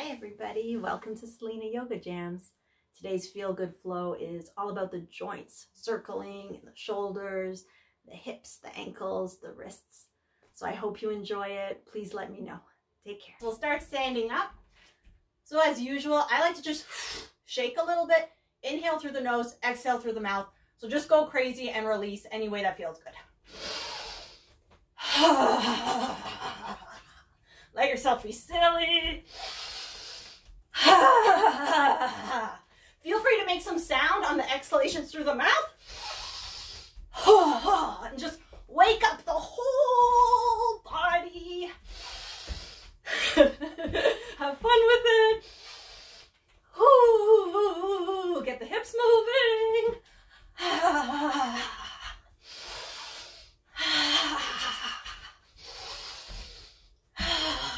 Hi everybody, welcome to Selena Yoga Jams. Today's Feel Good Flow is all about the joints, circling, the shoulders, the hips, the ankles, the wrists. So I hope you enjoy it. Please let me know. Take care. We'll start standing up. So as usual, I like to just shake a little bit. Inhale through the nose, exhale through the mouth. So just go crazy and release any way that feels good. Let yourself be silly. Feel free to make some sound on the exhalations through the mouth. And just wake up the whole body. Have fun with it. Get the hips moving.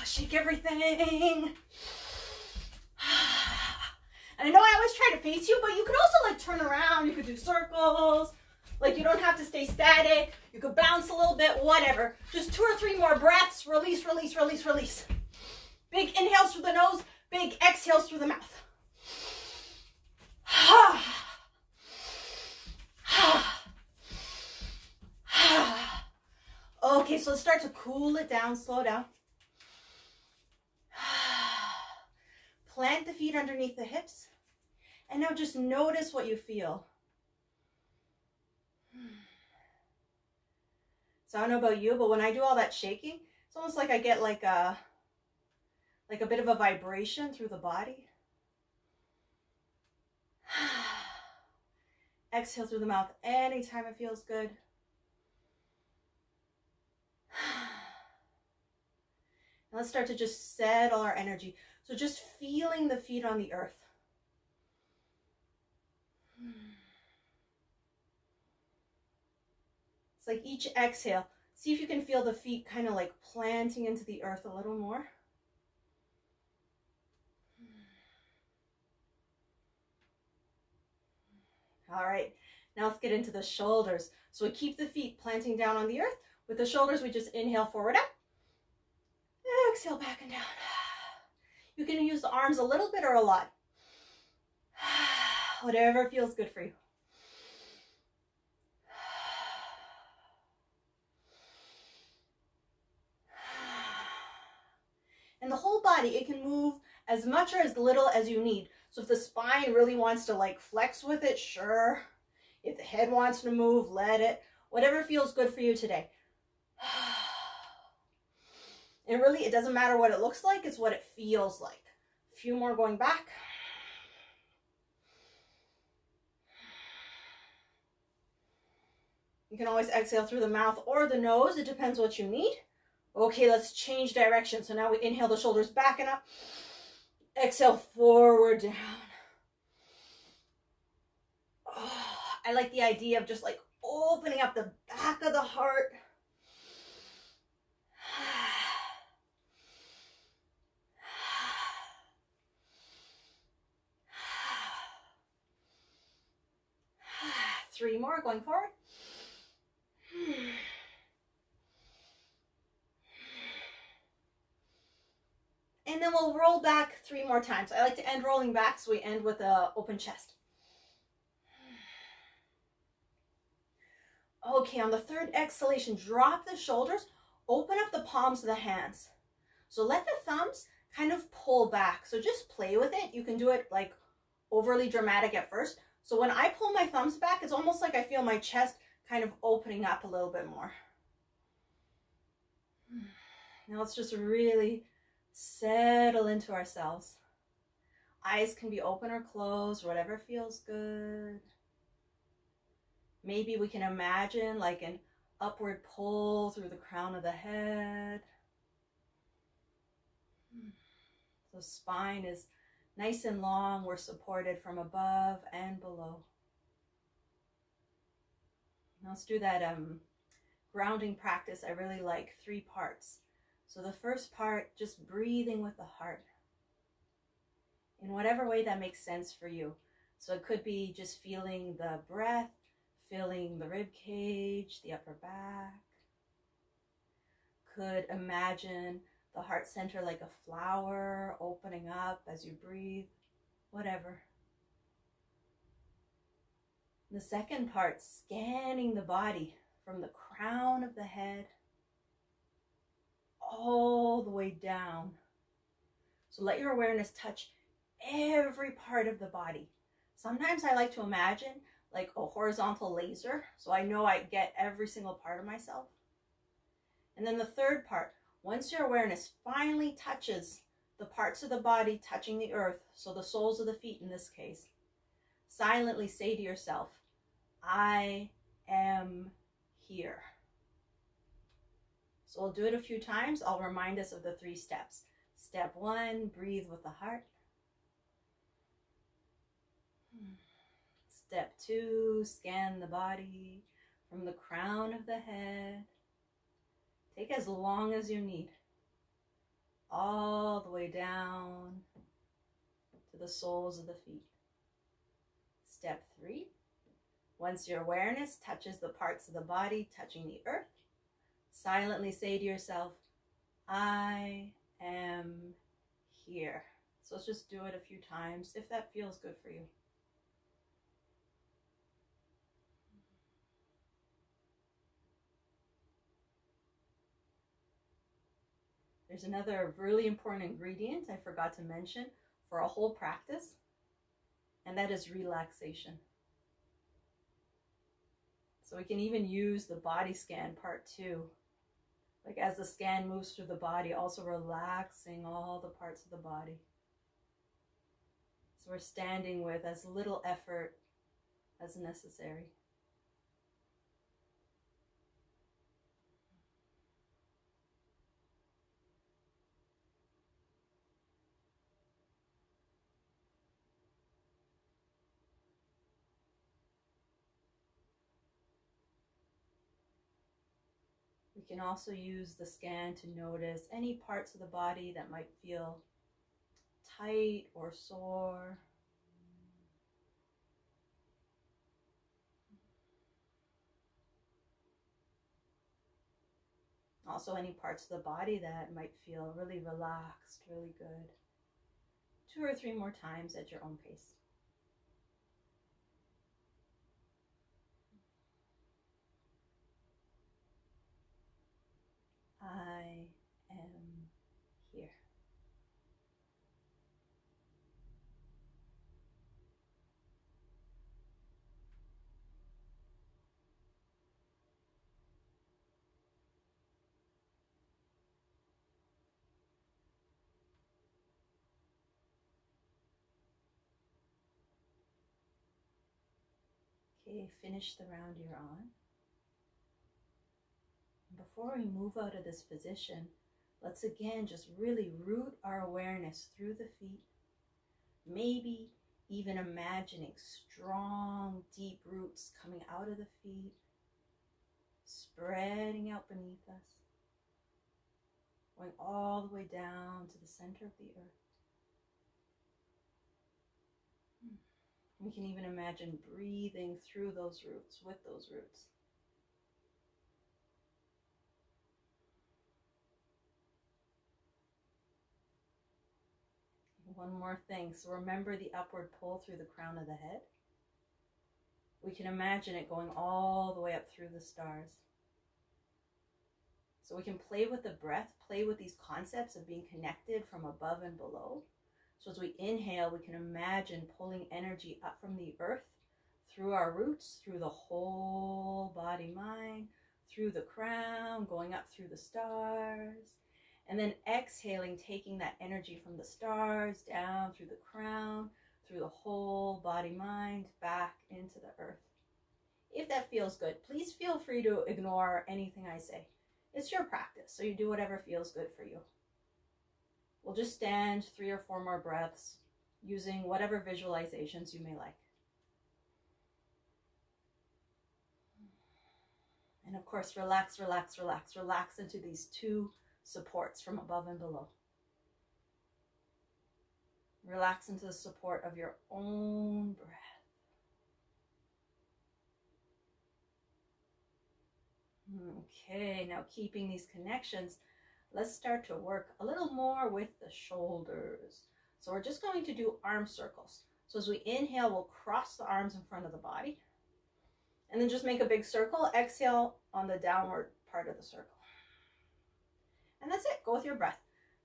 Shake everything. And I know I always try to face you, but you could also like turn around. You could do circles. Like you don't have to stay static. You could bounce a little bit, whatever. Just 2 or 3 more breaths. Release, release, release, release. Big inhales through the nose, big exhales through the mouth. Okay, so let's start to cool it down, slow down. Plant the feet underneath the hips. And now just notice what you feel. So I don't know about you, but when I do all that shaking, it's almost like I get like a bit of a vibration through the body. Exhale through the mouth anytime it feels good. Now let's start to just settle our energy. So just feeling the feet on the earth. It's like each exhale, see if you can feel the feet kind of like planting into the earth a little more. All right, now let's get into the shoulders. So we keep the feet planting down on the earth. With the shoulders, we just inhale forward up. Exhale back and down. You can use the arms a little bit or a lot. Whatever feels good for you. And the whole body, it can move as much or as little as you need. So if the spine really wants to like flex with it, sure. If the head wants to move, let it. Whatever feels good for you today. And really, it doesn't matter what it looks like, it's what it feels like. A few more going back. You can always exhale through the mouth or the nose. It depends what you need. Okay, let's change direction. So now we inhale the shoulders back and up. Exhale forward down. Oh, I like the idea of just like opening up the back of the heart. Three more going forward. And then we'll roll back 3 more times. I like to end rolling back, so we end with an open chest. Okay, on the third exhalation, drop the shoulders, open up the palms of the hands. So let the thumbs kind of pull back. So just play with it. You can do it like overly dramatic at first. So when I pull my thumbs back, it's almost like I feel my chest kind of opening up a little bit more. Now let's just really settle into ourselves. Eyes can be open or closed, whatever feels good. Maybe we can imagine like an upward pull through the crown of the head. The spine is nice and long. We're supported from above and below. Now let's do that grounding practice. I really like 3 parts. So the first part, just breathing with the heart in whatever way that makes sense for you. So it could be just feeling the breath, feeling the rib cage, the upper back. Could imagine the heart center like a flower opening up as you breathe, whatever. The second part, scanning the body from the crown of the head all the way down. So let your awareness touch every part of the body. Sometimes I like to imagine like a horizontal laser, so I know I get every single part of myself. And then the third part, once your awareness finally touches the parts of the body touching the earth, so the soles of the feet in this case, silently say to yourself, I am here. So we'll do it a few times. I'll remind us of the 3 steps. Step 1, breathe with the heart. Step 2, scan the body from the crown of the head. Take as long as you need, all the way down to the soles of the feet. Step 3, once your awareness touches the parts of the body touching the earth, silently say to yourself, I am here. So let's just do it a few times if that feels good for you. There's another really important ingredient I forgot to mention for a whole practice, and that is relaxation. So we can even use the body scan part 2. Like as the scan moves through the body, also relaxing all the parts of the body. So we're standing with as little effort as necessary. We can also use the scan to notice any parts of the body that might feel tight or sore. Also any parts of the body that might feel really relaxed, really good. 2 or 3 more times at your own pace. I am here. Okay, finish the round you're on. Before we move out of this position, let's again just really root our awareness through the feet. Maybe even imagining strong, deep roots coming out of the feet, spreading out beneath us, going all the way down to the center of the earth. We can even imagine breathing through those roots, with those roots. One more thing. So remember the upward pull through the crown of the head. We can imagine it going all the way up through the stars. So we can play with the breath, play with these concepts of being connected from above and below. So as we inhale, we can imagine pulling energy up from the earth, through our roots, through the whole body, mind, through the crown, going up through the stars. And then exhaling, taking that energy from the stars down through the crown, through the whole body, mind, back into the earth. If that feels good, please feel free to ignore anything I say. It's your practice, so you do whatever feels good for you. We'll just stand 3 or 4 more breaths using whatever visualizations you may like. And of course, relax, relax, relax, relax into these 2 supports from above and below. Relax into the support of your own breath. Okay, now keeping these connections, Let's start to work a little more with the shoulders. So we're just going to do arm circles. So as we inhale, we'll cross the arms in front of the body. And then just make a big circle. Exhale on the downward part of the circle. And that's it. Go with your breath.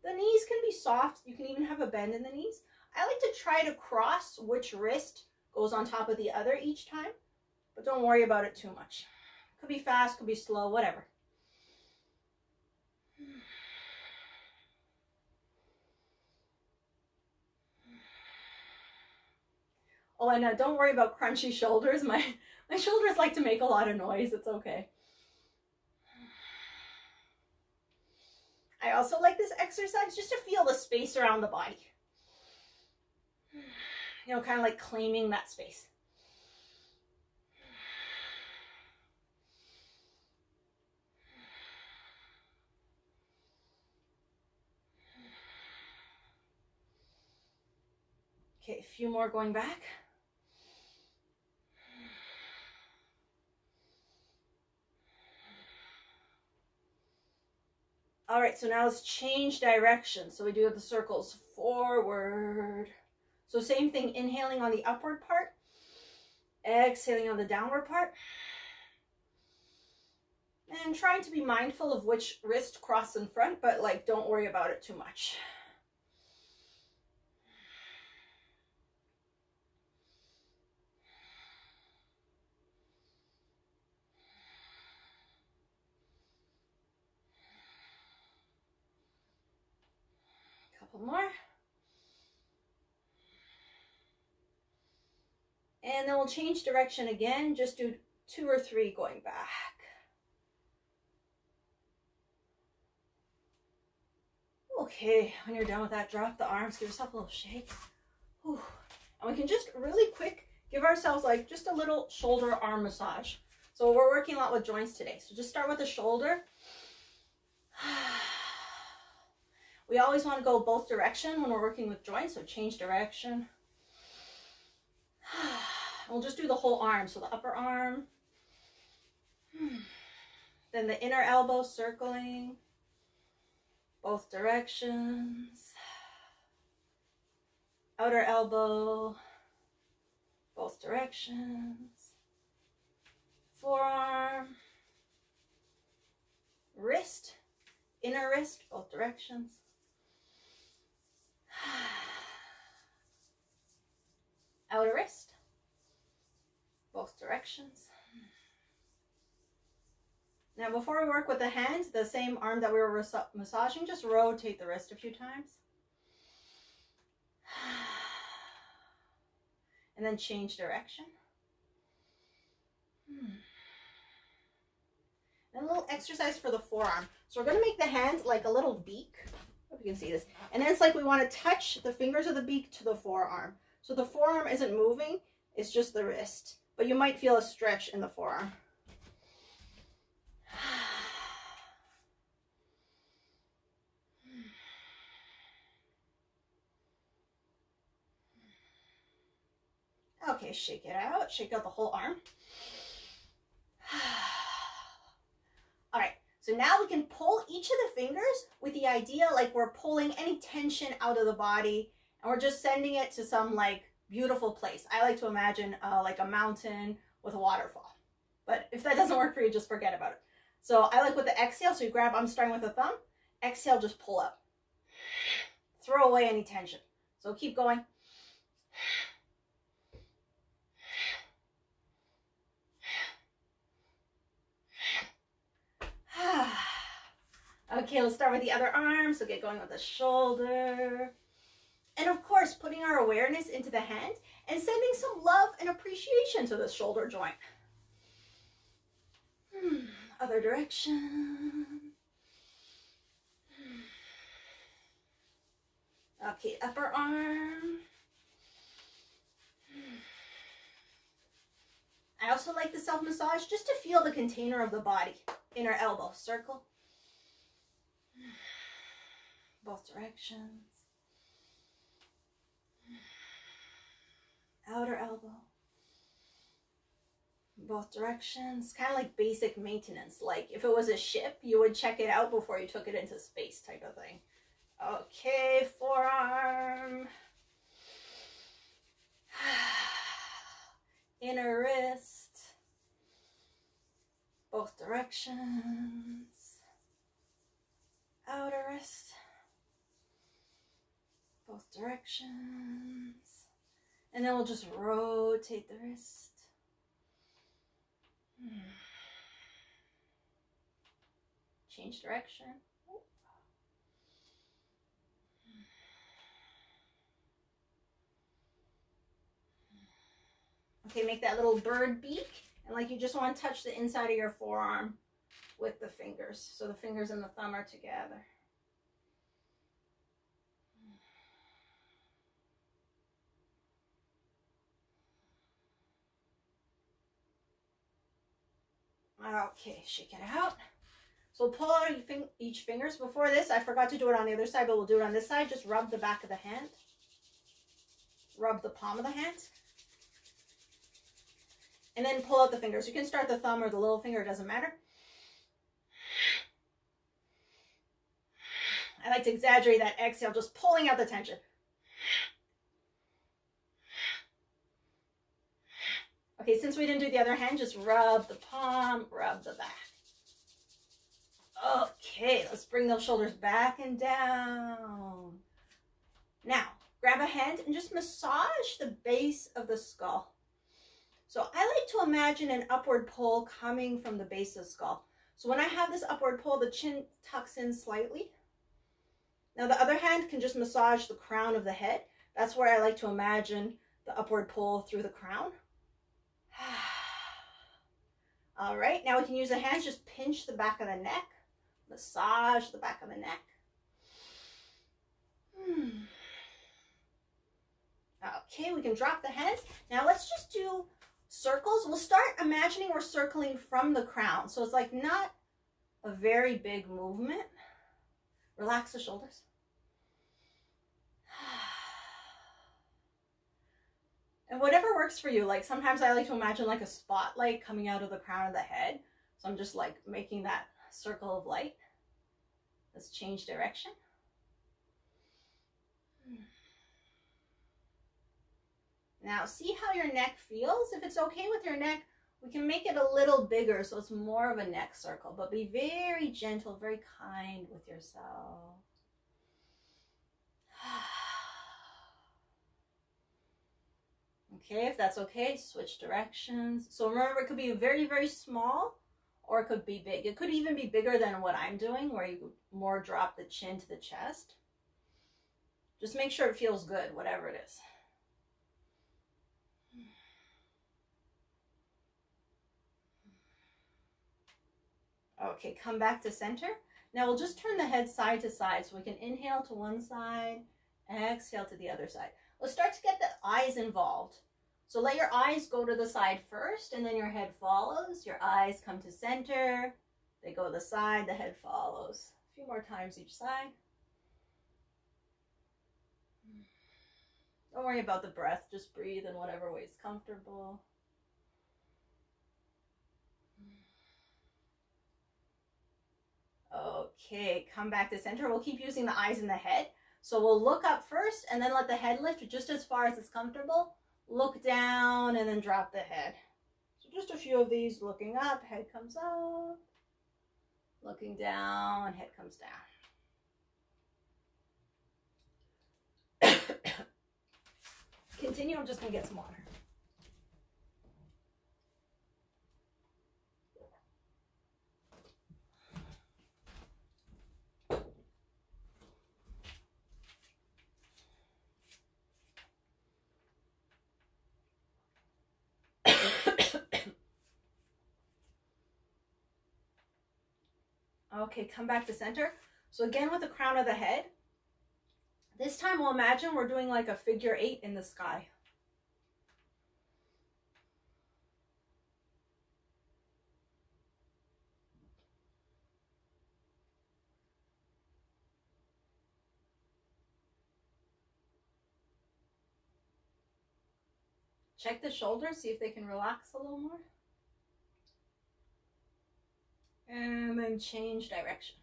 The knees can be soft. You can even have a bend in the knees. I like to try to cross which wrist goes on top of the other each time. But don't worry about it too much. Could be fast, could be slow, whatever. Oh, and don't worry about crunchy shoulders. My shoulders like to make a lot of noise. It's okay. I also like this exercise just to feel the space around the body. You know, kind of like claiming that space. Okay, a few more going back. All right, so now let's change direction. So we do the circles forward. So same thing, inhaling on the upward part, exhaling on the downward part. And trying to be mindful of which wrist cross in front, but like don't worry about it too much. Couple more. And then we'll change direction again, just do 2 or 3 going back. Okay, when you're done with that, drop the arms, give yourself a little shake. Whew. And we can just really quick give ourselves like just a little shoulder arm massage. So we're working a lot with joints today. So just start with the shoulder. We always want to go both direction when we're working with joints, so change direction. We'll just do the whole arm, so the upper arm, then the inner elbow circling, both directions, outer elbow, both directions, forearm, wrist, inner wrist, both directions. Outer wrist, both directions. Now before we work with the hands, the same arm that we were massaging, just rotate the wrist a few times. And then change direction. And a little exercise for the forearm. So we're going to make the hand like a little beak. I hope you can see this. And then it's like we want to touch the fingers of the beak to the forearm. So the forearm isn't moving, it's just the wrist. But you might feel a stretch in the forearm. Okay, shake it out. Shake out the whole arm. All right, so now we can pull each of the fingers with the idea like we're pulling any tension out of the body, and we're just sending it to some like beautiful place. I like to imagine like a mountain with a waterfall. But if that doesn't work for you, just forget about it. So I like with the exhale, so you grab, I'm starting with the thumb. Exhale, just pull up. Throw away any tension. So keep going. Okay, let's start with the other arm. So get going with the shoulder. And of course, putting our awareness into the hand and sending some love and appreciation to the shoulder joint. Other direction. Okay, upper arm. I also like the self-massage just to feel the container of the body. Inner elbow, circle. Both directions. Outer elbow. both directions. Kind of like basic maintenance. Like if it was a ship, you would check it out before you took it into space type of thing. Okay, forearm. Inner wrist. Both directions. Outer wrist. Both directions. And then we'll just rotate the wrist. Change direction. Okay, make that little bird beak. And like you just want to touch the inside of your forearm with the fingers. So the fingers and the thumb are together. Okay, shake it out. So we'll pull out each fingers. Before this, I forgot to do it on the other side, but we'll do it on this side. Just rub the back of the hand. Rub the palm of the hand. And then pull out the fingers. You can start the thumb or the little finger, it doesn't matter. I like to exaggerate that exhale, just pulling out the tension. Okay, since we didn't do the other hand, just rub the palm, rub the back. Okay, let's bring those shoulders back and down. Now, grab a hand and just massage the base of the skull. So I like to imagine an upward pull coming from the base of the skull. So when I have this upward pull, the chin tucks in slightly. Now the other hand can just massage the crown of the head. That's where I like to imagine the upward pull through the crown. All right, now we can use the hands, just pinch the back of the neck, massage the back of the neck. Okay, we can drop the hands. Now let's just do circles. We'll start imagining we're circling from the crown. So it's like not a very big movement. Relax the shoulders. And whatever works for you. Like sometimes I like to imagine like a spotlight coming out of the crown of the head. So I'm just like making that circle of light. Let's change direction. Now see how your neck feels. If it's okay with your neck, we can make it a little bigger so it's more of a neck circle, but be very gentle, very kind with yourself. Okay, if that's okay, switch directions. So remember, it could be very, very small or it could be big. It could even be bigger than what I'm doing, where you more drop the chin to the chest. Just make sure it feels good, whatever it is. Okay, come back to center. Now we'll just turn the head side to side so we can inhale to one side, exhale to the other side. Let's start to get the eyes involved. So let your eyes go to the side first and then your head follows. Your eyes come to center, they go to the side, the head follows. A few more times each side. Don't worry about the breath, just breathe in whatever way is comfortable. Okay, come back to center. We'll keep using the eyes and the head. So we'll look up first and then let the head lift just as far as it's comfortable. Look down and then drop the head. So just a few of these, looking up, head comes up. Looking down, head comes down. Continue, I'm just gonna get some water. Okay, come back to center. So again with the crown of the head, this time we'll imagine we're doing like a figure 8 in the sky. Check the shoulders, see if they can relax a little more. And then change direction.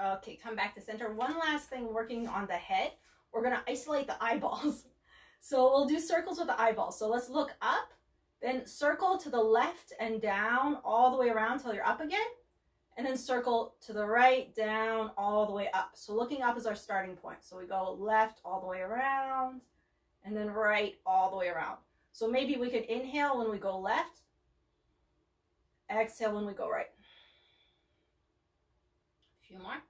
Okay, come back to center. One last thing, working on the head. We're gonna isolate the eyeballs. So we'll do circles with the eyeballs. So let's look up, then circle to the left and down all the way around till you're up again. And then circle to the right, down, all the way up. So looking up is our starting point. So we go left all the way around, and then right all the way around. So maybe we could inhale when we go left, exhale when we go right. A few more.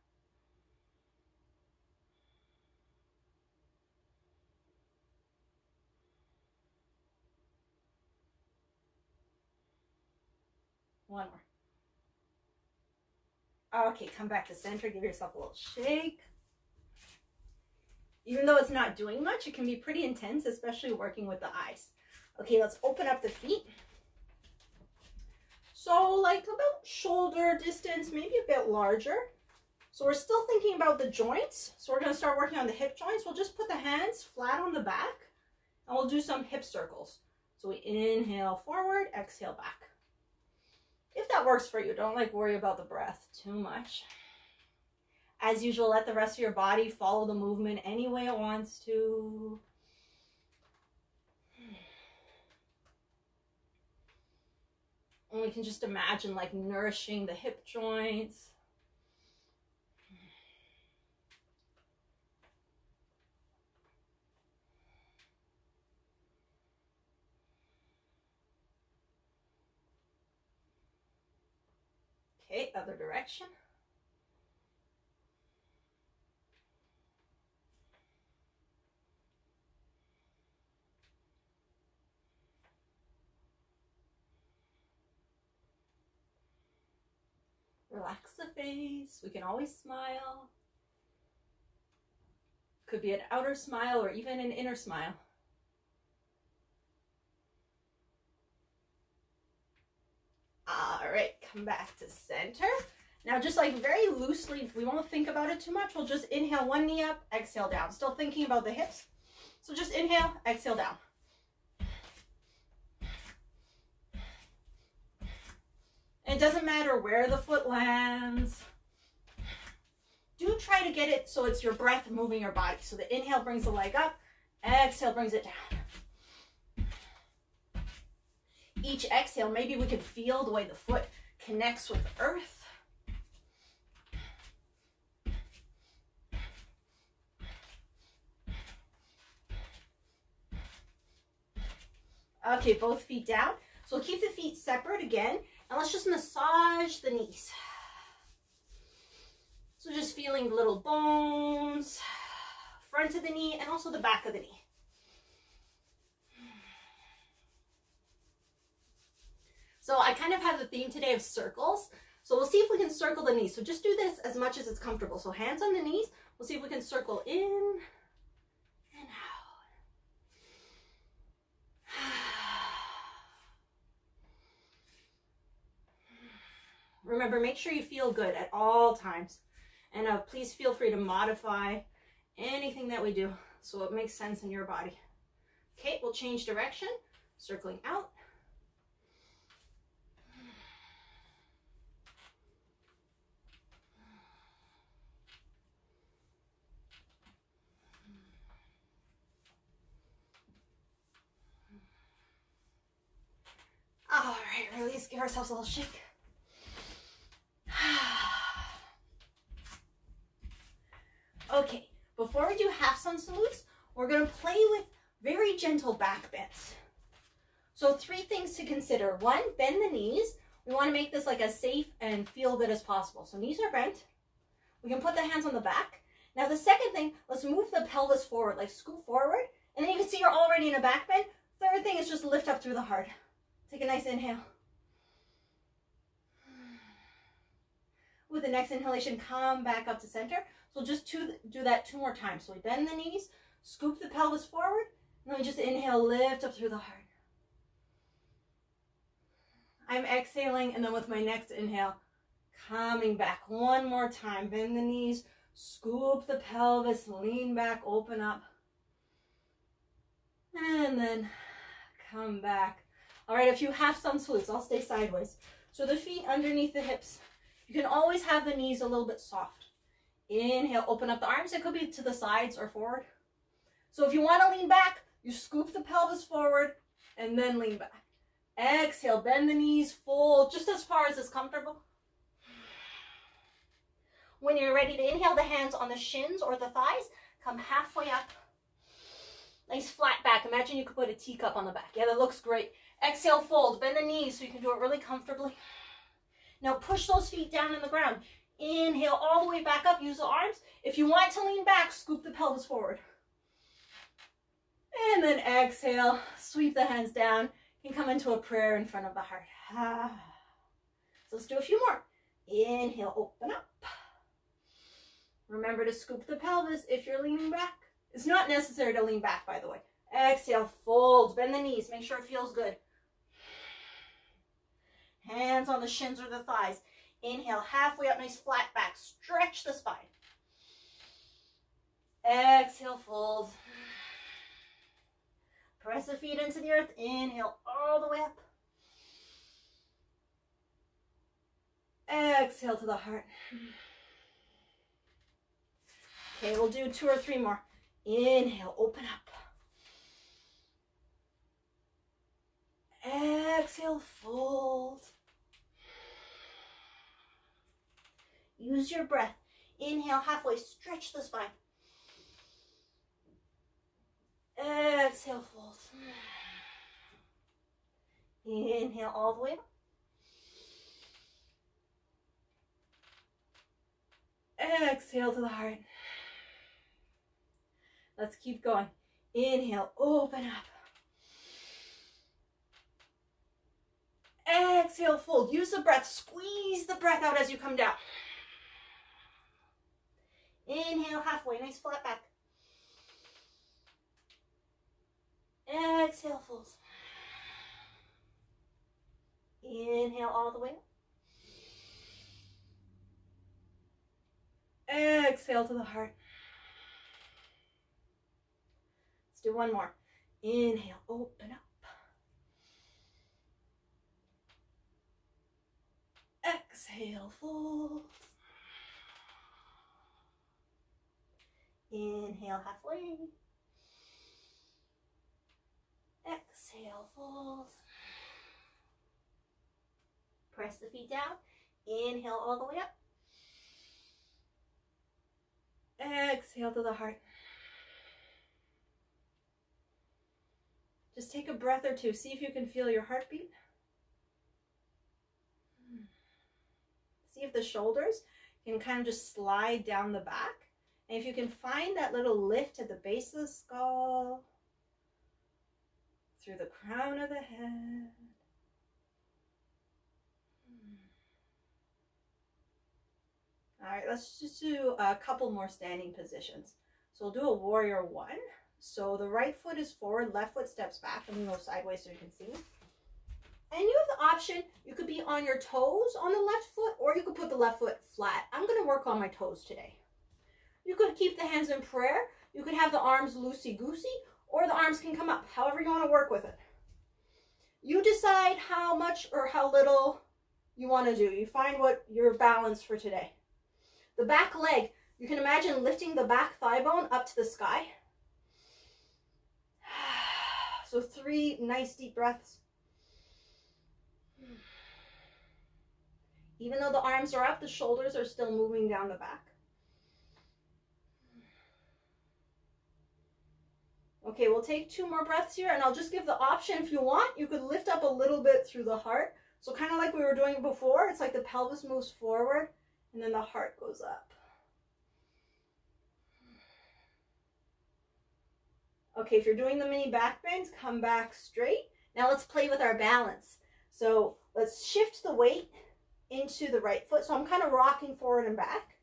One more. Okay, come back to center. Give yourself a little shake. Even though it's not doing much, it can be pretty intense, especially working with the eyes. Okay, let's open up the feet. So like about shoulder distance, maybe a bit larger. So we're still thinking about the joints. So we're going to start working on the hip joints. We'll just put the hands flat on the back and we'll do some hip circles. So we inhale forward, exhale back. If that works for you, don't like worry about the breath too much. As usual, let the rest of your body follow the movement any way it wants to. And we can just imagine like nourishing the hip joints. Okay, other direction. Relax the face. We can always smile. Could be an outer smile or even an inner smile. All right, come back to center. Now just like very loosely, we won't think about it too much. We'll just inhale one knee up, exhale down. Still thinking about the hips. So just inhale, exhale down. And it doesn't matter where the foot lands. Do try to get it so it's your breath moving your body. So the inhale brings the leg up, exhale brings it down. Each exhale, maybe we can feel the way the foot connects with the earth. Okay, both feet down. So we'll keep the feet separate again, and let's just massage the knees. So just feeling the little bones, front of the knee, and also the back of the knee. So I kind of have the theme today of circles. So we'll see if we can circle the knees. So just do this as much as it's comfortable. So hands on the knees. We'll see if we can circle in and out. Remember, make sure you feel good at all times. And please feel free to modify anything that we do so it makes sense in your body. Okay, we'll change direction, circling out. All right, release, give ourselves a little shake. Okay, before we do half sun salutes, we're going to play with very gentle back bends. So 3 things to consider. 1, bend the knees. We want to make this like as safe and feel good as possible. So knees are bent. We can put the hands on the back. Now the second thing, let's move the pelvis forward, like scoot forward. And then you can see you're already in a back bend. Third thing is just lift up through the heart. Take a nice inhale. With the next inhalation, come back up to center. So just do that 2 more times. So we bend the knees, scoop the pelvis forward, and then we just inhale, lift up through the heart. I'm exhaling, and then with my next inhale, Coming back one more time. Bend the knees, scoop the pelvis, lean back, open up. And then come back. All right, if you have some salutes, I'll stay sideways. So the feet underneath the hips. You can always have the knees a little bit soft. Inhale, open up the arms. It could be to the sides or forward. So if you want to lean back, you scoop the pelvis forward and then lean back. Exhale, bend the knees, fold just as far as is comfortable. When you're ready to inhale, the hands on the shins or the thighs, come halfway up. Nice flat back. Imagine you could put a teacup on the back. Yeah, that looks great. Exhale, fold. Bend the knees so you can do it really comfortably. Now push those feet down in the ground. Inhale all the way back up. Use the arms. If you want to lean back, scoop the pelvis forward. And then exhale. Sweep the hands down. You can come into a prayer in front of the heart. So let's do a few more. Inhale, open up. Remember to scoop the pelvis if you're leaning back. It's not necessary to lean back, by the way. Exhale, fold, bend the knees. Make sure it feels good. Hands on the shins or the thighs. Inhale, halfway up, nice flat back. Stretch the spine. Exhale, fold. Press the feet into the earth. Inhale, all the way up. Exhale to the heart. Okay, we'll do 2 or 3 more. Inhale, open up. Exhale, fold. Use your breath. Inhale, halfway, stretch the spine. Exhale, fold. Inhale, all the way up. Exhale to the heart. Let's keep going. Inhale, open up. Exhale, fold. Use the breath. Squeeze the breath out as you come down. Inhale, halfway. Nice flat back. Exhale, fold. Inhale all the way up. Exhale to the heart. Let's do one more. Inhale, open up. Exhale, fold. Inhale, halfway. Exhale, fold. Press the feet down. Inhale all the way up. Exhale to the heart. Just take a breath or two. See if you can feel your heartbeat. See if the shoulders can kind of just slide down the back. And if you can find that little lift at the base of the skull, through the crown of the head. All right, let's just do a couple more standing positions. So we'll do a warrior 1. So the right foot is forward, left foot steps back. I'm gonna go sideways so you can see. And you have the option, you could be on your toes on the left foot, or you could put the left foot flat. I'm gonna work on my toes today. You could keep the hands in prayer. You could have the arms loosey-goosey, or the arms can come up, however you wanna work with it. You decide how much or how little you wanna do. You find what your balance for today. The back leg, you can imagine lifting the back thigh bone up to the sky. So 3 nice deep breaths. Even though the arms are up, the shoulders are still moving down the back. Okay, we'll take 2 more breaths here, and I'll just give the option. If you want, you could lift up a little bit through the heart. So kind of like we were doing before, it's like the pelvis moves forward, and then the heart goes up. Okay, if you're doing the mini back bends, come back straight. Now let's play with our balance. So let's shift the weight into the right foot. So I'm kind of rocking forward and back.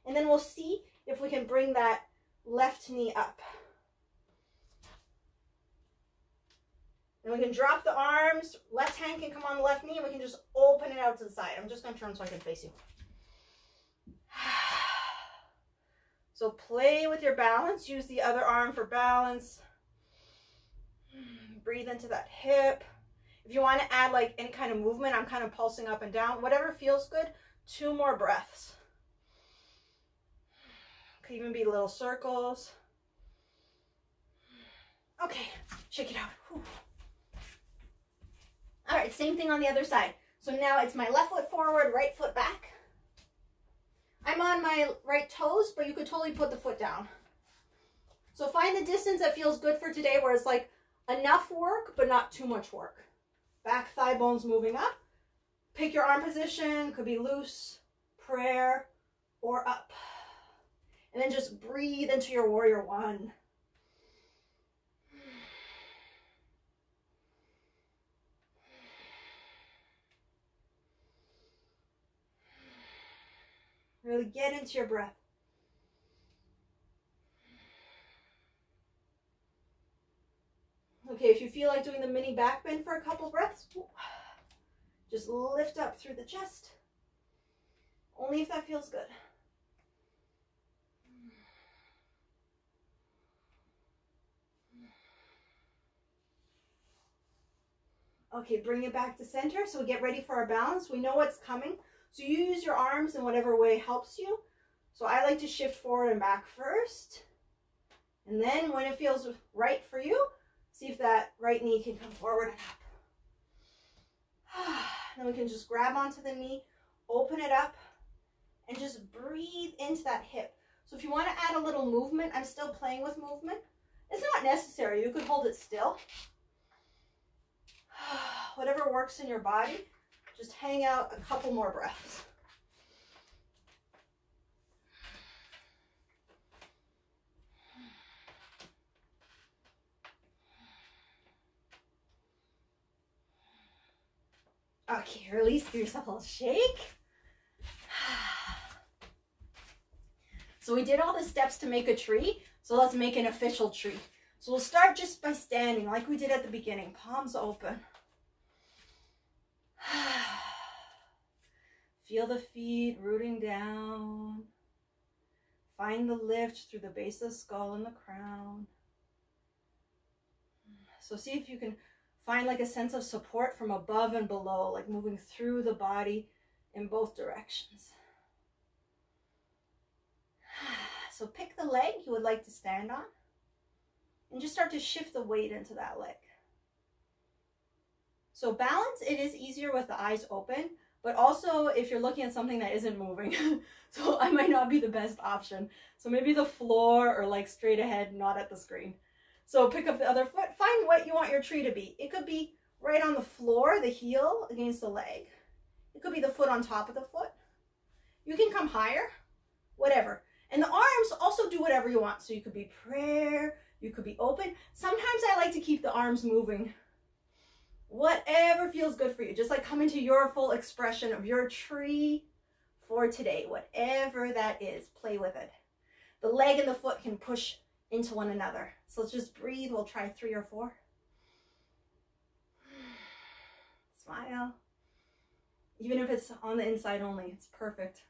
And then we'll see if we can bring that left knee up. Then we can drop the arms. Left hand can come on the left knee, and we can just open it out to the side. I'm just going to turn so I can face you. So play with your balance. Use the other arm for balance. Breathe into that hip. If you want to add like any kind of movement, I'm kind of pulsing up and down. Whatever feels good. 2 more breaths. Could even be little circles. Okay, shake it out. Whew. All right, same thing on the other side. So now it's my left foot forward, right foot back. I'm on my right toes, but you could totally put the foot down. So find the distance that feels good for today, where it's like enough work, but not too much work. Back thigh bones moving up. Pick your arm position, could be loose, prayer, or up. And then just breathe into your warrior 1. Really get into your breath. Okay, if you feel like doing the mini back bend for a couple breaths, just lift up through the chest. Only if that feels good. Okay, bring it back to center. So we get ready for our balance. We know what's coming. So you use your arms in whatever way helps you. So I like to shift forward and back first. And then when it feels right for you, see if that right knee can come forward and up. Then we can just grab onto the knee, open it up, and just breathe into that hip. So if you want to add a little movement, I'm still playing with movement. It's not necessary. You could hold it still. Whatever works in your body. Just hang out a couple more breaths. Okay, release, give yourself a little shake. So we did all the steps to make a tree. So let's make an official tree. So we'll start just by standing like we did at the beginning. Palms open. Feel the feet rooting down. Find the lift through the base of the skull and the crown. So see if you can find like a sense of support from above and below, like moving through the body in both directions. So pick the leg you would like to stand on and just start to shift the weight into that leg. So balance, it is easier with the eyes open, but also if you're looking at something that isn't moving, so I might not be the best option. So maybe the floor or like straight ahead, not at the screen. So pick up the other foot, find what you want your tree to be. It could be right on the floor, the heel against the leg. It could be the foot on top of the foot. You can come higher, whatever. And the arms also do whatever you want. So you could be prayer, you could be open. Sometimes I like to keep the arms moving. Whatever feels good for you. Just like come into your full expression of your tree for today. Whatever that is, play with it. The leg and the foot can push into one another. So let's just breathe. We'll try 3 or 4. Smile. Even if it's on the inside only, it's perfect.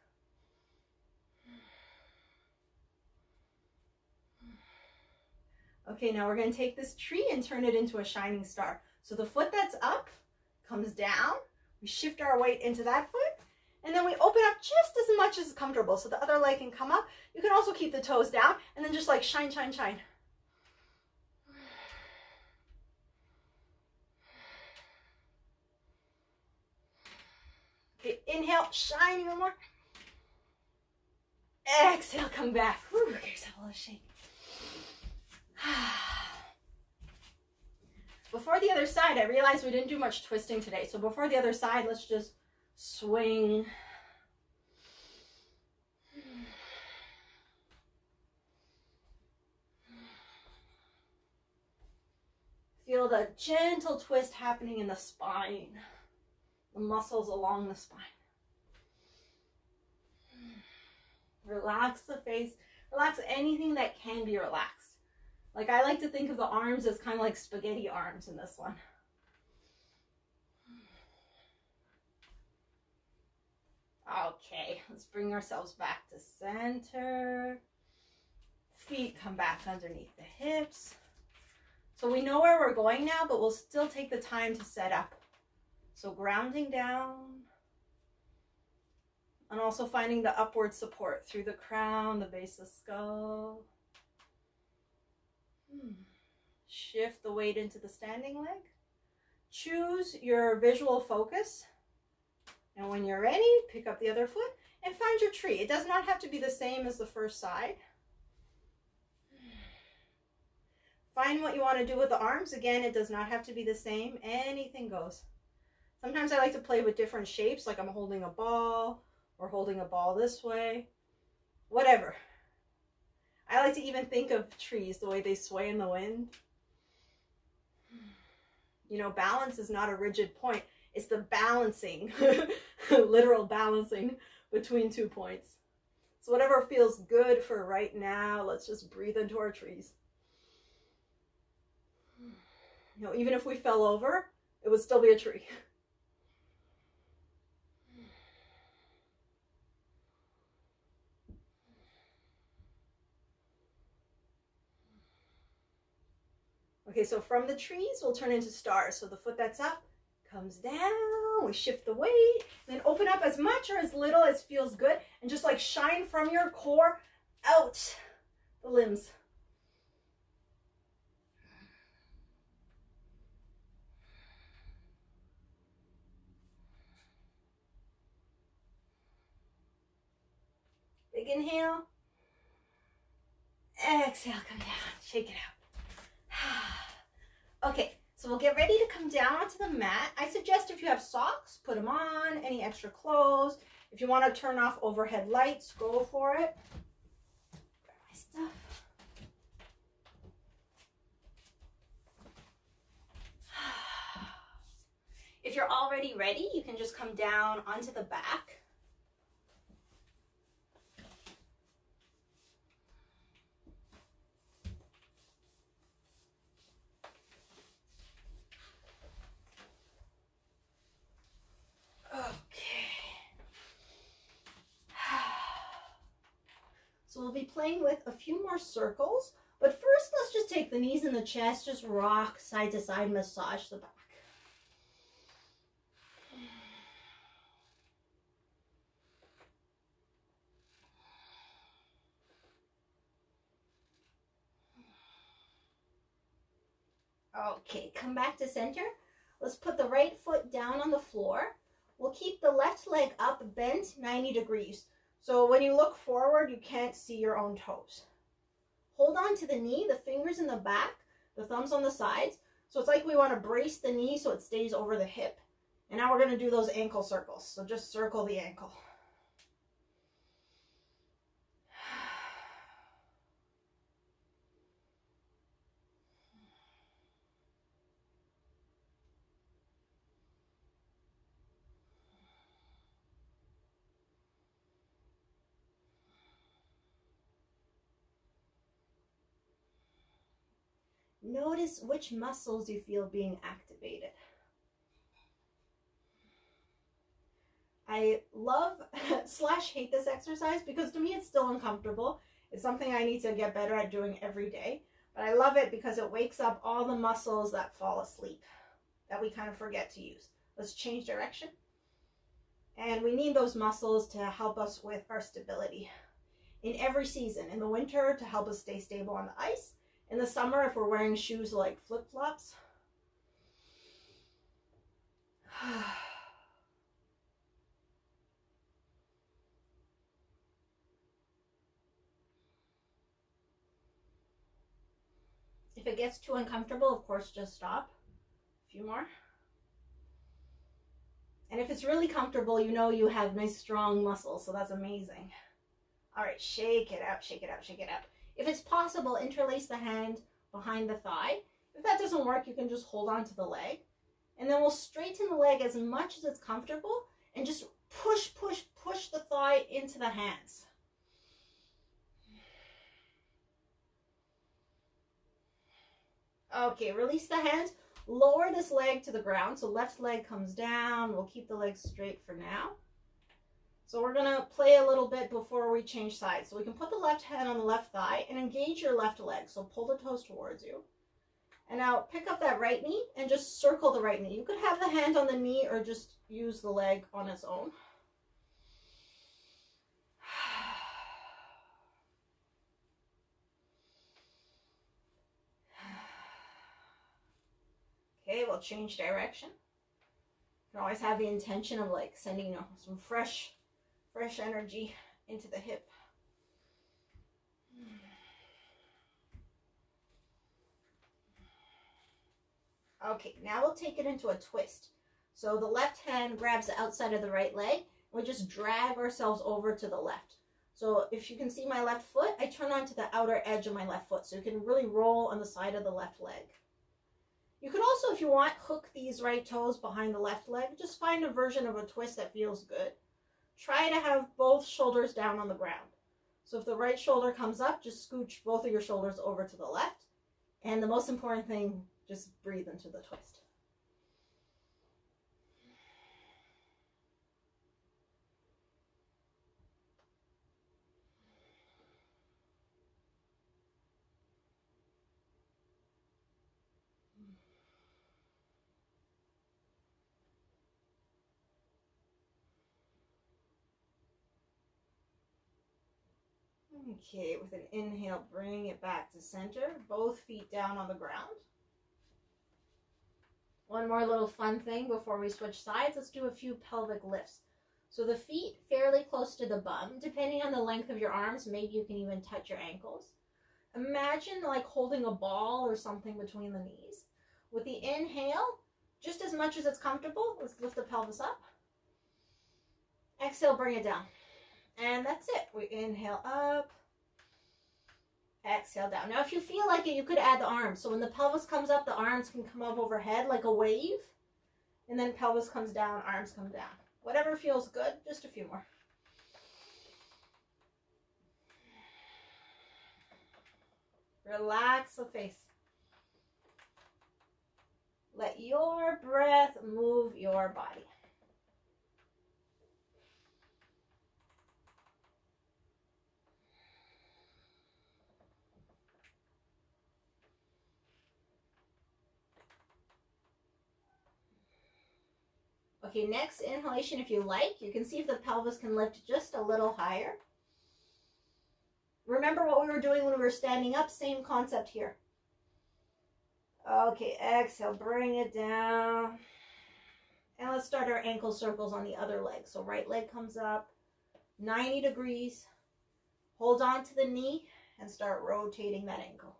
Okay, now we're going to take this tree and turn it into a shining star. So the foot that's up comes down. We shift our weight into that foot. And then we open up just as much as comfortable. So the other leg can come up. You can also keep the toes down. And then just like shine, shine, shine. Okay, inhale, shine even more. Exhale, come back. Whew, give yourself a little shake. Before the other side, I realized we didn't do much twisting today. So before the other side, let's just swing. Feel the gentle twist happening in the spine, the muscles along the spine. Relax the face, relax anything that can be relaxed. Like I like to think of the arms as kind of like spaghetti arms in this one. Okay, let's bring ourselves back to center. Feet come back underneath the hips. So we know where we're going now, but we'll still take the time to set up. So grounding down. And also finding the upward support through the crown, the base of the skull. Shift the weight into the standing leg. Choose your visual focus. And when you're ready, pick up the other foot and find your tree. It does not have to be the same as the first side. Find what you want to do with the arms. Again, it does not have to be the same. Anything goes. Sometimes I like to play with different shapes, like I'm holding a ball or holding a ball this way. Whatever. I like to even think of trees, the way they sway in the wind. You know, balance is not a rigid point. It's the balancing, literal balancing between 2 points. So whatever feels good for right now, let's just breathe into our trees. You know, even if we fell over, it would still be a tree. Okay, so from the trees, we'll turn into stars. So the foot that's up comes down, we shift the weight, then open up as much or as little as feels good, and just like shine from your core out the limbs. Big inhale. Exhale, come down, shake it out. Okay, so we'll get ready to come down onto the mat. I suggest if you have socks, put them on, any extra clothes. If you want to turn off overhead lights, go for it. Grab my stuff. If you're already ready, you can just come down onto the back. So we'll be playing with a few more circles, but first let's just take the knees and the chest, just rock side to side, massage the back. Okay, come back to center. Let's put the right foot down on the floor. We'll keep the left leg up, bent 90 degrees. So when you look forward, you can't see your own toes. Hold on to the knee, the fingers in the back, the thumbs on the sides. So it's like we want to brace the knee so it stays over the hip. And now we're going to do those ankle circles. So just circle the ankle. Notice which muscles you feel being activated. I love / hate this exercise because to me it's still uncomfortable. It's something I need to get better at doing every day. But I love it because it wakes up all the muscles that fall asleep, that we kind of forget to use. Let's change direction. And we need those muscles to help us with our stability in every season. In the winter, to help us stay stable on the ice. In the summer, if we're wearing shoes like flip-flops. If it gets too uncomfortable, of course, just stop. A few more. And if it's really comfortable, you know you have nice, strong muscles, so that's amazing. All right, shake it out, shake it out, shake it out. If it's possible, interlace the hand behind the thigh. If that doesn't work, you can just hold on to the leg. And then we'll straighten the leg as much as it's comfortable and just push, push, push the thigh into the hands. Okay, release the hands. Lower this leg to the ground. So left leg comes down. We'll keep the leg straight for now. So we're gonna play a little bit before we change sides. So we can put the left hand on the left thigh and engage your left leg. So pull the toes towards you. And now pick up that right knee and just circle the right knee. You could have the hand on the knee or just use the leg on its own. Okay, we'll change direction. You can always have the intention of like sending some fresh energy into the hip. Okay, now we'll take it into a twist. So the left hand grabs the outside of the right leg. We just drag ourselves over to the left. So if you can see my left foot, I turn onto the outer edge of my left foot. So you can really roll on the side of the left leg. You could also, if you want, hook these right toes behind the left leg. Just find a version of a twist that feels good. Try to have both shoulders down on the ground. So if the right shoulder comes up, just scooch both of your shoulders over to the left. And the most important thing, just breathe into the twist. Okay, with an inhale, bring it back to center. Both feet down on the ground. One more little fun thing before we switch sides. Let's do a few pelvic lifts. So the feet fairly close to the bum. Depending on the length of your arms, maybe you can even touch your ankles. Imagine like holding a ball or something between the knees. With the inhale, just as much as it's comfortable, let's lift the pelvis up. Exhale, bring it down. And that's it. We inhale up. Exhale down. Now, if you feel like it, you could add the arms. So when the pelvis comes up, the arms can come up overhead like a wave. And then pelvis comes down, arms come down. Whatever feels good, just a few more. Relax the face. Let your breath move your body. Okay, next inhalation, if you like, you can see if the pelvis can lift just a little higher. Remember what we were doing when we were standing up, same concept here. Okay, exhale, bring it down. And let's start our ankle circles on the other leg. So right leg comes up, 90 degrees. Hold on to the knee and start rotating that ankle.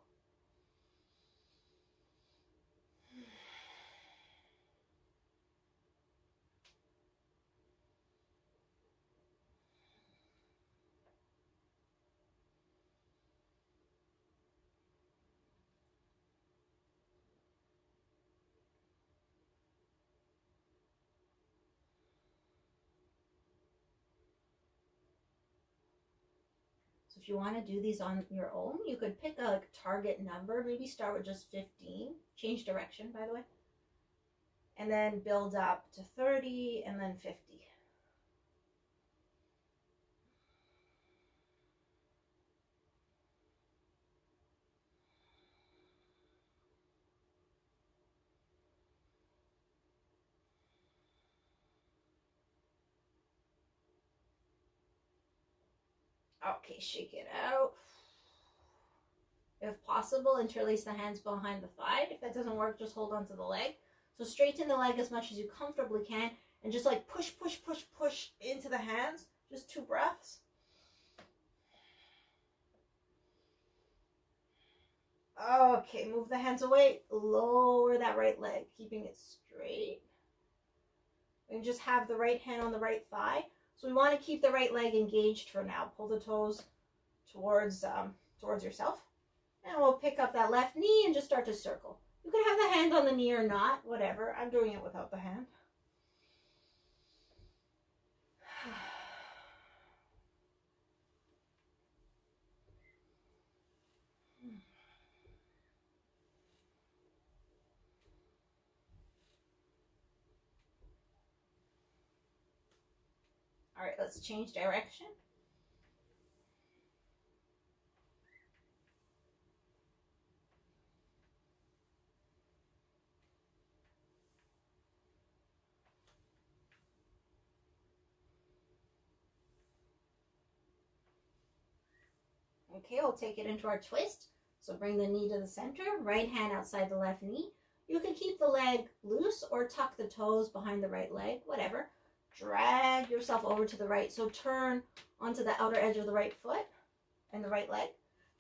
So if you want to do these on your own, you could pick a target number. Maybe start with just 15. Change direction, by the way. And then build up to 30 and then 50. Okay, shake it out. If possible, interlace the hands behind the thigh. If that doesn't work, just hold on to the leg. So straighten the leg as much as you comfortably can and just like push, push, push, push into the hands. Just 2 breaths. Okay, move the hands away. Lower that right leg, keeping it straight. And just have the right hand on the right thigh. So we want to keep the right leg engaged for now. Pull the toes towards yourself. And we'll pick up that left knee and just start to circle. You can have the hand on the knee or not, whatever. I'm doing it without the hand. All right, let's change direction. Okay, we'll take it into our twist. So bring the knee to the center, right hand outside the left knee. You can keep the leg loose or tuck the toes behind the right leg, whatever. Drag yourself over to the right. So turn onto the outer edge of the right foot and the right leg.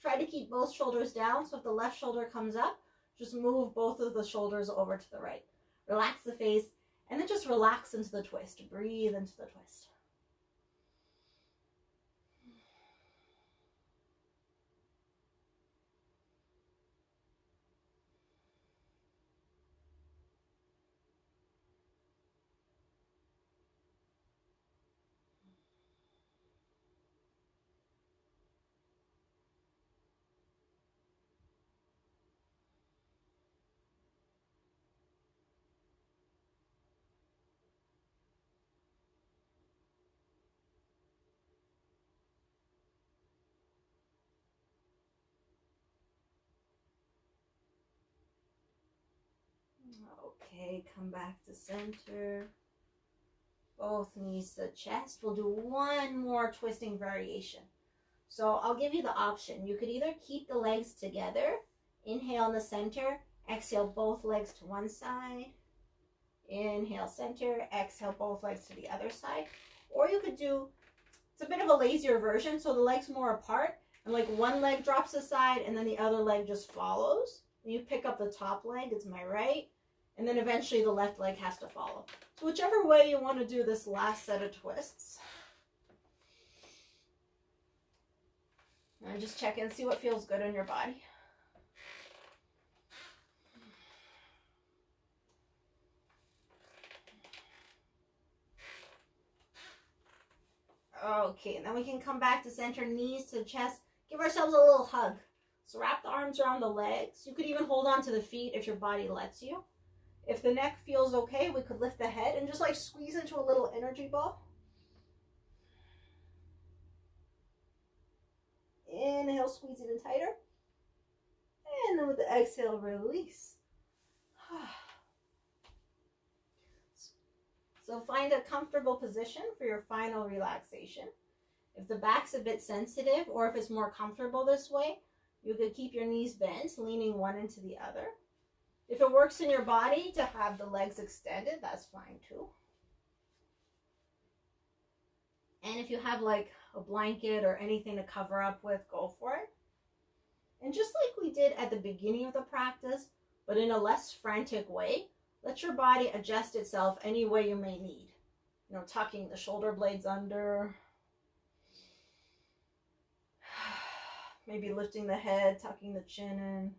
Try to keep both shoulders down. So if the left shoulder comes up, just move both of the shoulders over to the right. Relax the face and then just relax into the twist. Breathe into the twist. Okay, come back to center. Both knees to the chest. We'll do one more twisting variation. So I'll give you the option. You could either keep the legs together, inhale in the center, exhale both legs to one side, inhale center, exhale both legs to the other side. Or you could do, it's a bit of a lazier version, so the legs more apart, and like one leg drops aside and then the other leg just follows. And you pick up the top leg, it's my right, and then eventually the left leg has to follow. So whichever way you want to do this last set of twists. And just check in, see what feels good in your body. Okay, and then we can come back to center, knees to the chest. Give ourselves a little hug. So wrap the arms around the legs. You could even hold on to the feet if your body lets you. If the neck feels okay, we could lift the head and just like squeeze into a little energy ball. Inhale, squeeze it in tighter. And then with the exhale, release. So find a comfortable position for your final relaxation. If the back's a bit sensitive or if it's more comfortable this way, you could keep your knees bent, leaning one into the other. If it works in your body to have the legs extended, that's fine too. And if you have like a blanket or anything to cover up with, go for it. And just like we did at the beginning of the practice, but in a less frantic way, let your body adjust itself any way you may need. You know, tucking the shoulder blades under, maybe lifting the head, tucking the chin in.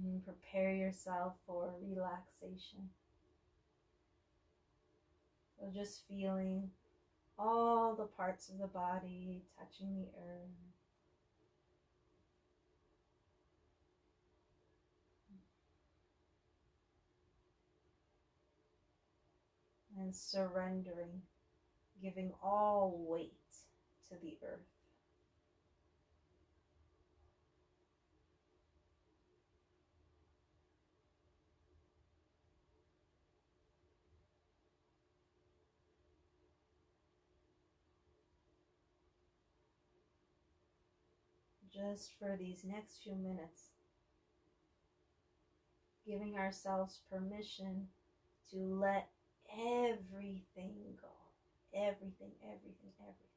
And prepare yourself for relaxation. So just feeling all the parts of the body touching the earth. And surrendering, giving all weight to the earth. Just for these next few minutes, giving ourselves permission to let everything go. Everything, everything, everything.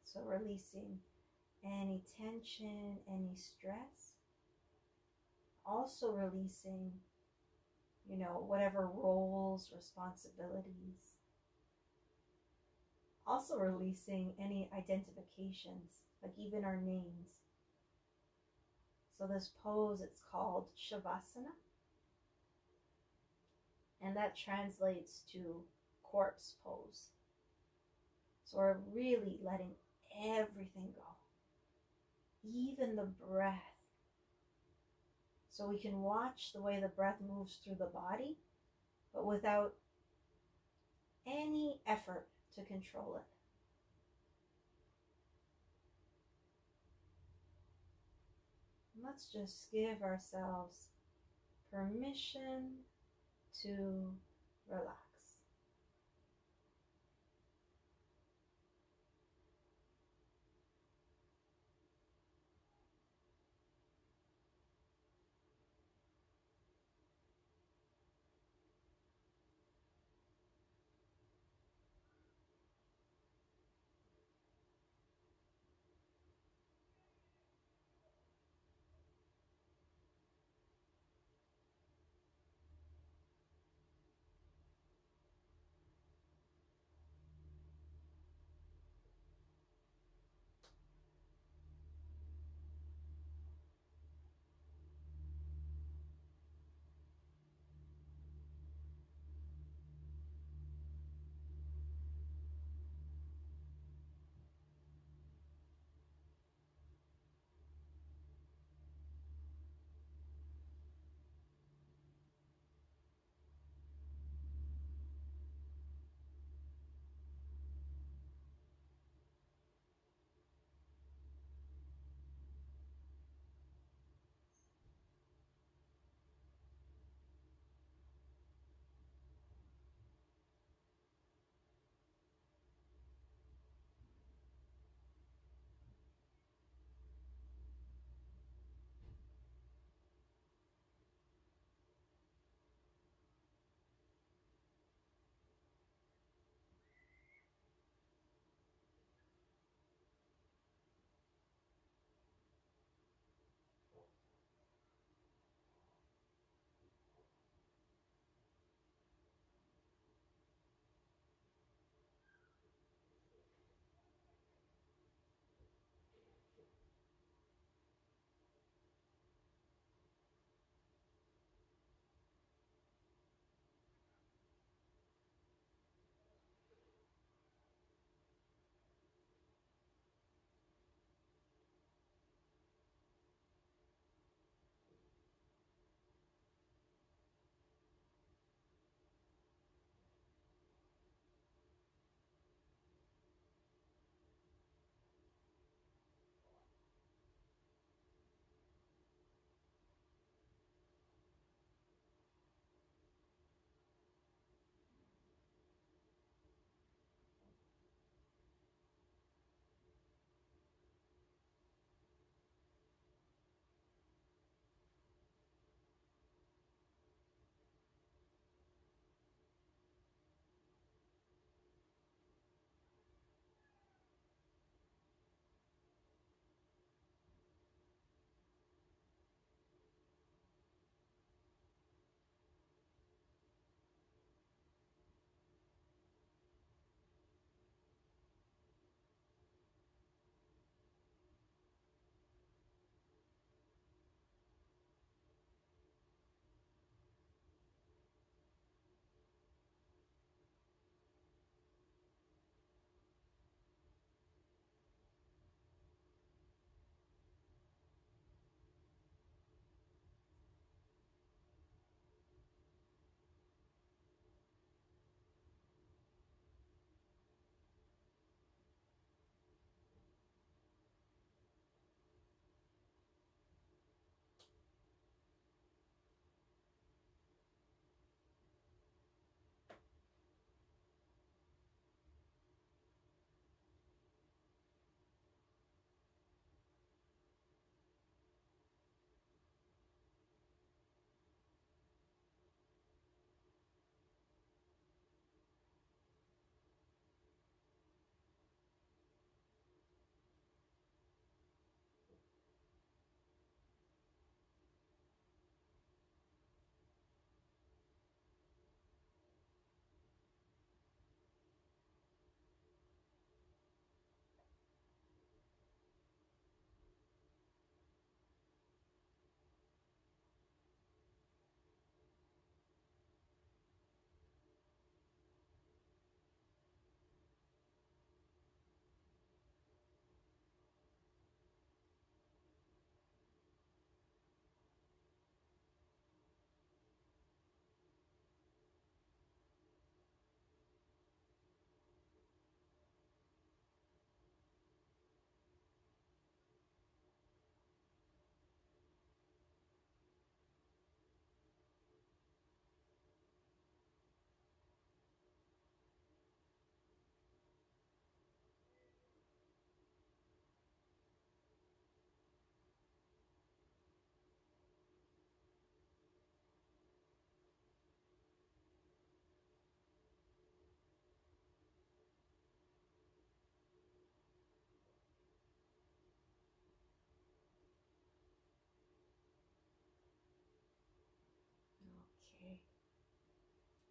So releasing any tension, any stress. Also releasing, you know, whatever roles, responsibilities. Also releasing any identifications, like even our names. So this pose, it's called Shavasana. and that translates to corpse pose. So we're really letting everything go, even the breath. So we can watch the way the breath moves through the body, but without any effort to control it. Let's just give ourselves permission to relax.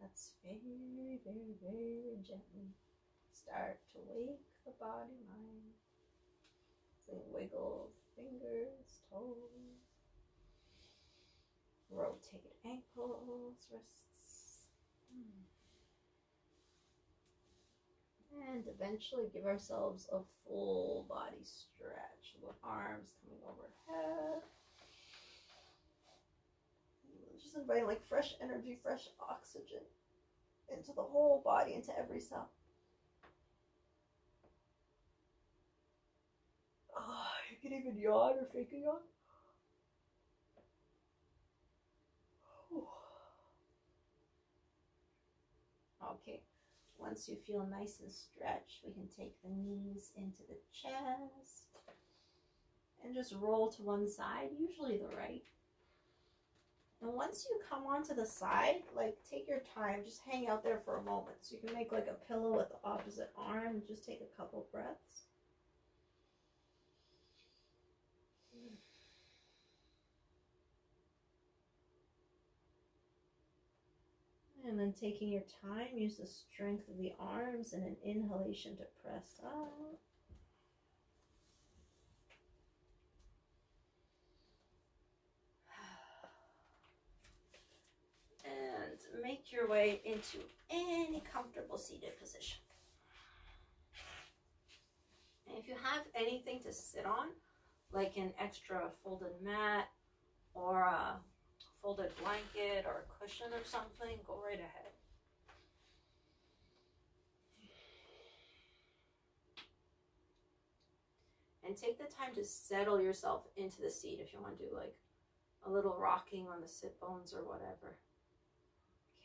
Let's very, very, very gently start to wake the body mind. So wiggle fingers, toes, rotate ankles, wrists. And eventually give ourselves a full body stretch with arms coming overhead. Just inviting like fresh energy, fresh oxygen into the whole body, into every cell. Oh, you can even yawn or fake a yawn. Okay, once you feel nice and stretched, we can take the knees into the chest and just roll to one side, usually the right. And once you come onto the side, like take your time, just hang out there for a moment. So you can make like a pillow with the opposite arm and just take a couple breaths. And then taking your time, use the strength of the arms and an inhalation to press out. And make your way into any comfortable seated position. And if you have anything to sit on, like an extra folded mat or a folded blanket or a cushion or something, go right ahead. And take the time to settle yourself into the seat if you want to do like a little rocking on the sit bones or whatever.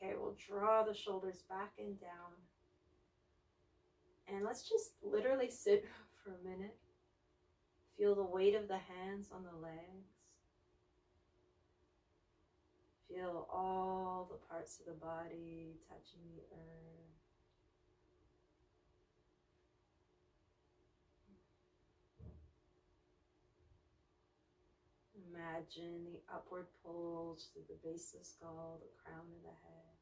Okay, we'll draw the shoulders back and down. And let's just literally sit for a minute. Feel the weight of the hands on the legs. Feel all the parts of the body touching the earth. Imagine the upward pulse through the base of the skull, the crown of the head.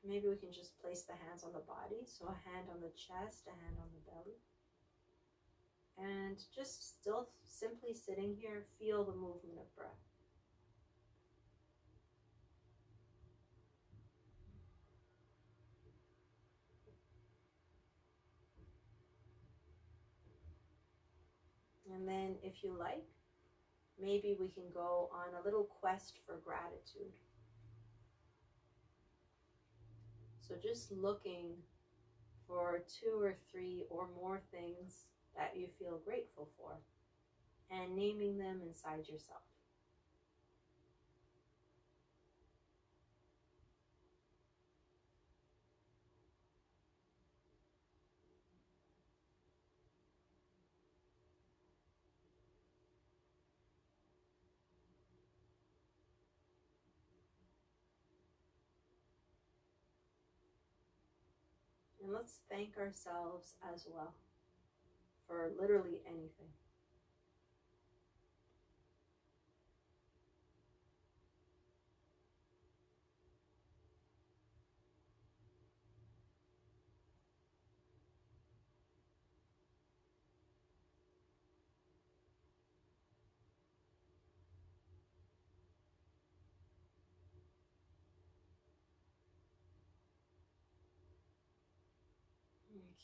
Maybe we can just place the hands on the body. So a hand on the chest, a hand on the belly. And just still simply sitting here, feel the movement of breath. And then if you like, maybe we can go on a little quest for gratitude. So just looking for 2 or 3 or more things that you feel grateful for and naming them inside yourself. And let's thank ourselves as well for literally anything.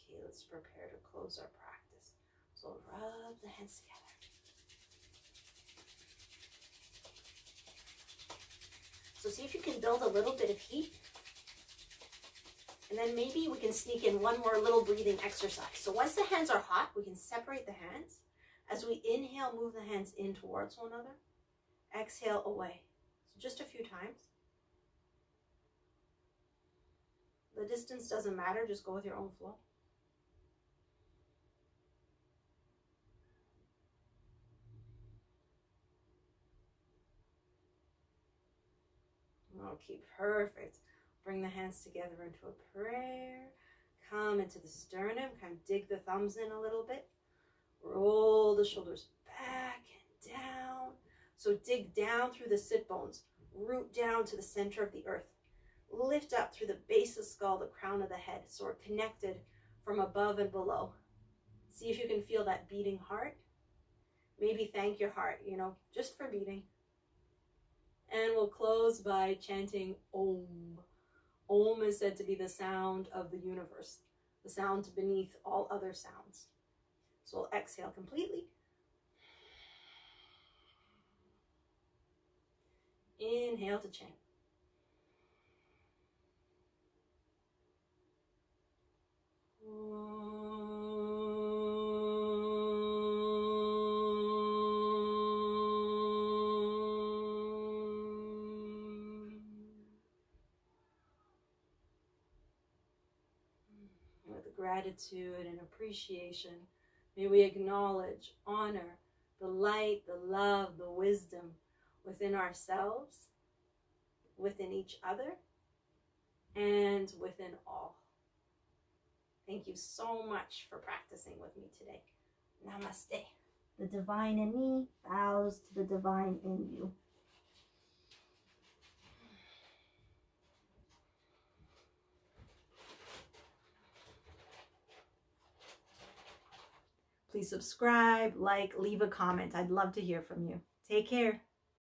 Okay, let's prepare to close our practice. So rub the hands together. So see if you can build a little bit of heat. And then maybe we can sneak in one more little breathing exercise. So once the hands are hot, we can separate the hands. As we inhale, move the hands in towards one another. Exhale away. So just a few times. The distance doesn't matter, just go with your own flow. Okay, perfect. Bring the hands together into a prayer. Come into the sternum, kind of dig the thumbs in a little bit. Roll the shoulders back and down. So dig down through the sit bones, root down to the center of the earth. Lift up through the base of the skull, the crown of the head, so we're connected from above and below. See if you can feel that beating heart. Maybe thank your heart, just for beating. And we'll close by chanting Om. Om is said to be the sound of the universe, the sound beneath all other sounds. So we'll exhale completely. Inhale to chant. With gratitude and appreciation, may we acknowledge, honor the light, the love, the wisdom within ourselves, within each other, and within all. Thank you so much for practicing with me today. Namaste. The divine in me bows to the divine in you. Please subscribe, like, leave a comment. I'd love to hear from you. Take care.